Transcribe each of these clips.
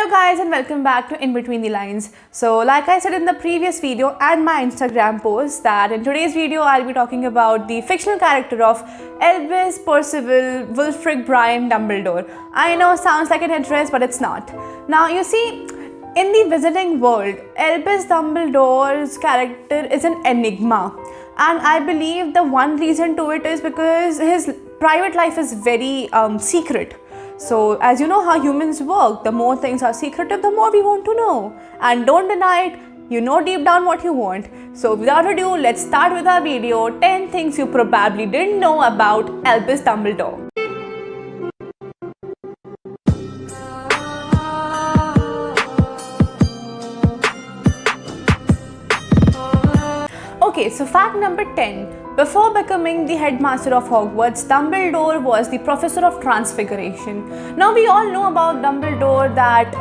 Hello guys and welcome back to In Between the Lines. So like I said in the previous video and my Instagram post that in today's video I'll be talking about the fictional character of Albus Percival Wulfric Brian Dumbledore. I know sounds like an interest but it's not. Now you see, in the Wizarding world, Albus Dumbledore's character is an enigma, and I believe the one reason to it is because his private life is very secret. So as you know how humans work, the more things are secretive, the more we want to know. And don't deny it, you know deep down what you want. So without ado, let's start with our video, 10 things you probably didn't know about Albus Dumbledore. Okay, so fact number 10. Before becoming the headmaster of Hogwarts, Dumbledore was the professor of transfiguration. Now we all know about Dumbledore that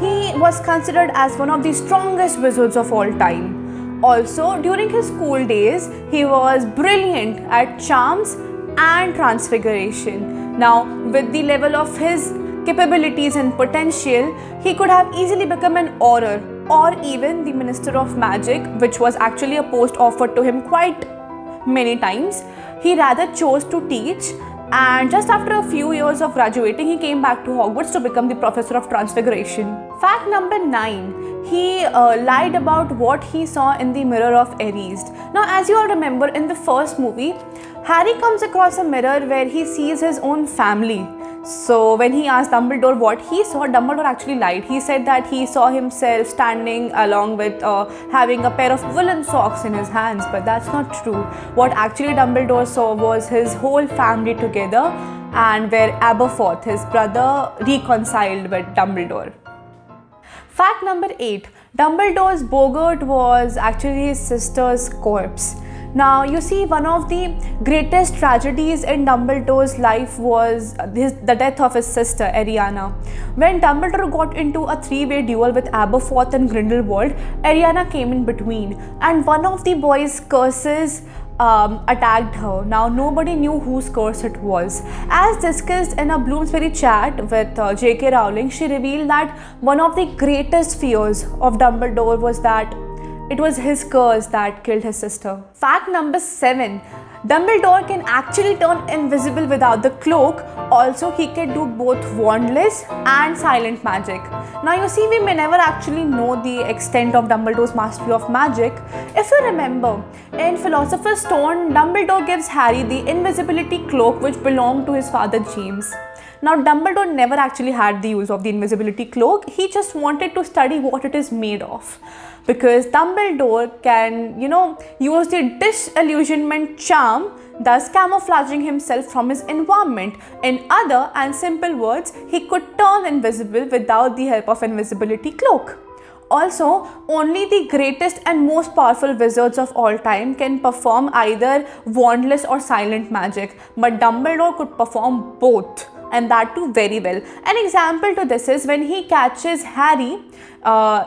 he was considered as one of the strongest wizards of all time. Also, during his school days, he was brilliant at charms and transfiguration. Now, with the level of his capabilities and potential, he could have easily become an Auror or even the Minister of Magic, which was actually a post offered to him quite many times. He rather chose to teach, and just after a few years of graduating, he came back to Hogwarts to become the Professor of Transfiguration. Fact number 9. He lied about what he saw in the mirror of Erised. Now, as you all remember, in the first movie, Harry comes across a mirror where he sees his own family. So when he asked Dumbledore what he saw, Dumbledore actually lied. He said that he saw himself standing along with having a pair of woolen socks in his hands, but that's not true. What actually Dumbledore saw was his whole family together, and where Aberforth, his brother, reconciled with Dumbledore. Fact number 8. Dumbledore's boggart was actually his sister's corpse. Now, you see, one of the greatest tragedies in Dumbledore's life was the death of his sister, Ariana. When Dumbledore got into a three-way duel with Aberforth and Grindelwald, Ariana came in between, and one of the boys' curses attacked her. Now, nobody knew whose curse it was. As discussed in a Bloomsbury chat with J.K. Rowling, she revealed that one of the greatest fears of Dumbledore was that it was his curse that killed his sister. Fact number 7. Dumbledore can actually turn invisible without the cloak. Also, he can do both wandless and silent magic. Now, you see, we may never actually know the extent of Dumbledore's mastery of magic. If you remember, in Philosopher's Stone, Dumbledore gives Harry the invisibility cloak which belonged to his father James. Now, Dumbledore never actually had the use of the invisibility cloak. He just wanted to study what it is made of. Because Dumbledore can, use the disillusionment charm, thus camouflaging himself from his environment. In other and simple words, he could turn invisible without the help of invisibility cloak. Also, only the greatest and most powerful wizards of all time can perform either wandless or silent magic, but Dumbledore could perform both, and that too very well. An example to this is when he catches Harry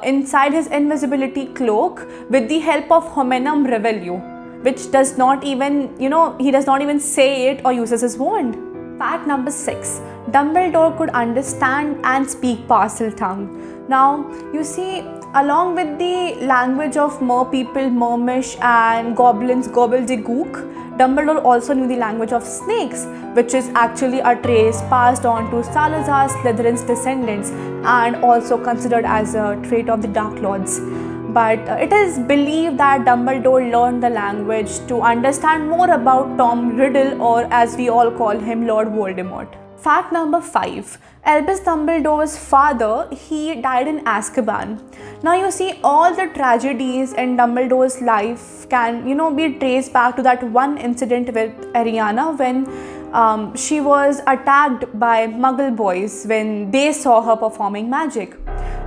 inside his invisibility cloak with the help of Homenum Revelio, which does not even, he does not even say it or uses his wand. Fact number 6. Dumbledore could understand and speak Parseltongue. Now, you see, along with the language of mer people, mermish, and goblins, gobbledygook, Dumbledore also knew the language of snakes, which is actually a trace passed on to Salazar Slytherin's descendants and also considered as a trait of the Dark Lords. But it is believed that Dumbledore learned the language to understand more about Tom Riddle, or as we all call him, Lord Voldemort. Fact number 5. Albus Dumbledore's father, he died in Azkaban. Now you see, all the tragedies in Dumbledore's life can, be traced back to that one incident with Ariana when she was attacked by Muggle boys when they saw her performing magic.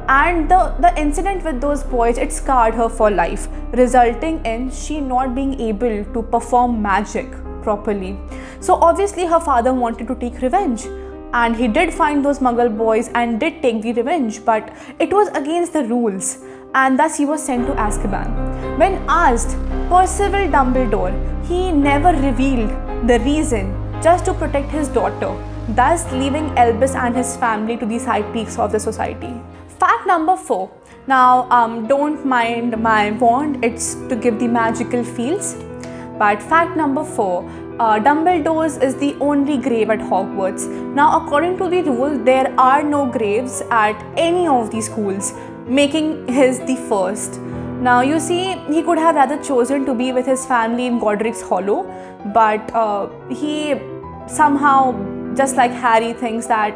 And the incident with those boys, it scarred her for life, resulting in she not being able to perform magic properly. So obviously her father wanted to take revenge. And he did find those Muggle boys and did take the revenge, but it was against the rules, and thus he was sent to Azkaban. When asked, Percival Dumbledore, he never revealed the reason, just to protect his daughter, thus leaving Albus and his family to the side peaks of the society. number 4. Now, don't mind my wand, it's to give the magical feels. But fact number 4, Dumbledore's is the only grave at Hogwarts. Now, according to the rule, there are no graves at any of the schools, making his the first. Now, you see, he could have rather chosen to be with his family in Godric's Hollow, but he somehow, just like Harry, thinks that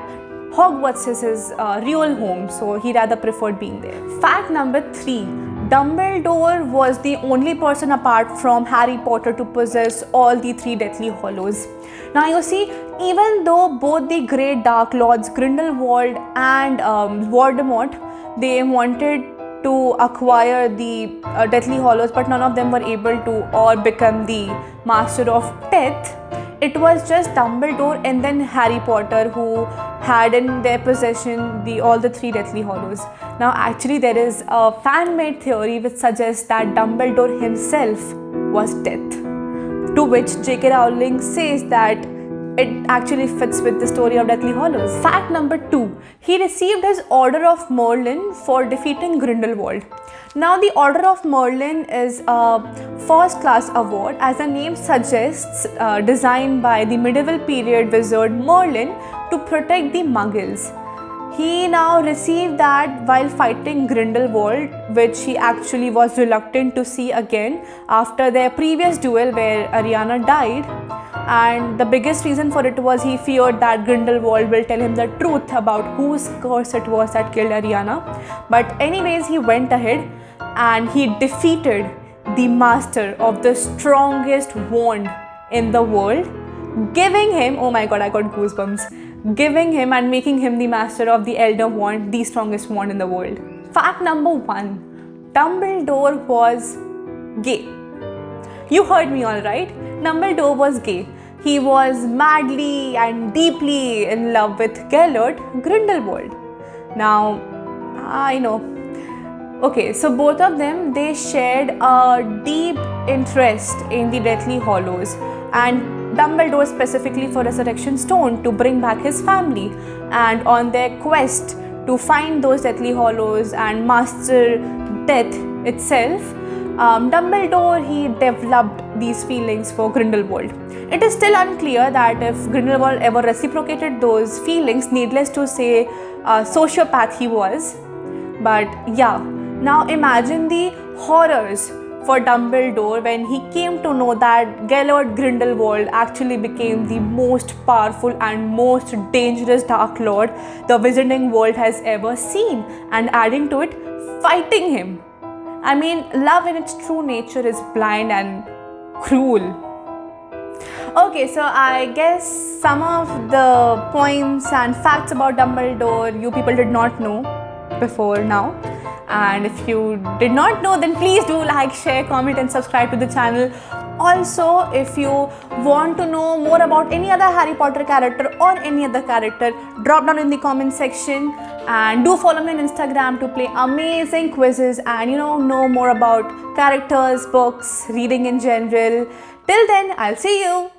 Hogwarts is his real home, so he rather preferred being there. Fact number 3. Dumbledore was the only person apart from Harry Potter to possess all the 3 Deathly Hallows. Now you see, even though both the great Dark Lords Grindelwald and Voldemort, they wanted to acquire the Deathly Hallows, but none of them were able to or become the Master of Death. It was just Dumbledore and then Harry Potter who had in their possession all the 3 Deathly Hallows. Now actually there is a fan-made theory which suggests that Dumbledore himself was Death, to which J.K. Rowling says that it actually fits with the story of Deathly Hallows. Fact number 2. He received his Order of Merlin for defeating Grindelwald. Now the Order of Merlin is a first class award, as the name suggests, designed by the medieval period wizard Merlin to protect the Muggles. He now received that while fighting Grindelwald, which he actually was reluctant to see again after their previous duel where Ariana died. And the biggest reason for it was he feared that Grindelwald will tell him the truth about whose curse it was that killed Ariana. But anyways, he went ahead and he defeated the master of the strongest wand in the world, giving him, oh my god, I got goosebumps, giving him and making him the master of the Elder Wand, the strongest wand in the world. Fact number 1. Dumbledore was gay. You heard me all right. Dumbledore was gay. He was madly and deeply in love with Gellert Grindelwald. Now, I know. Okay, so both of them, they shared a deep interest in the Deathly Hallows and Dumbledore specifically for Resurrection Stone to bring back his family, and on their quest to find those Deathly Hallows and master death itself, Dumbledore, he developed these feelings for Grindelwald. It is still unclear that if Grindelwald ever reciprocated those feelings, needless to say, sociopath he was. But yeah, now imagine the horrors for Dumbledore when he came to know that Gellert Grindelwald actually became the most powerful and most dangerous Dark Lord the Wizarding world has ever seen, and adding to it, fighting him. I mean, love in its true nature is blind and cruel. Okay, so I guess some of the points and facts about Dumbledore you people did not know before now. And if you did not know, then please do like, share, comment and subscribe to the channel. Also, if you want to know more about any other Harry Potter character or any other character, drop down in the comment section, and do follow me on Instagram to play amazing quizzes and know more about characters, books, reading in general. Till then, I'll see you.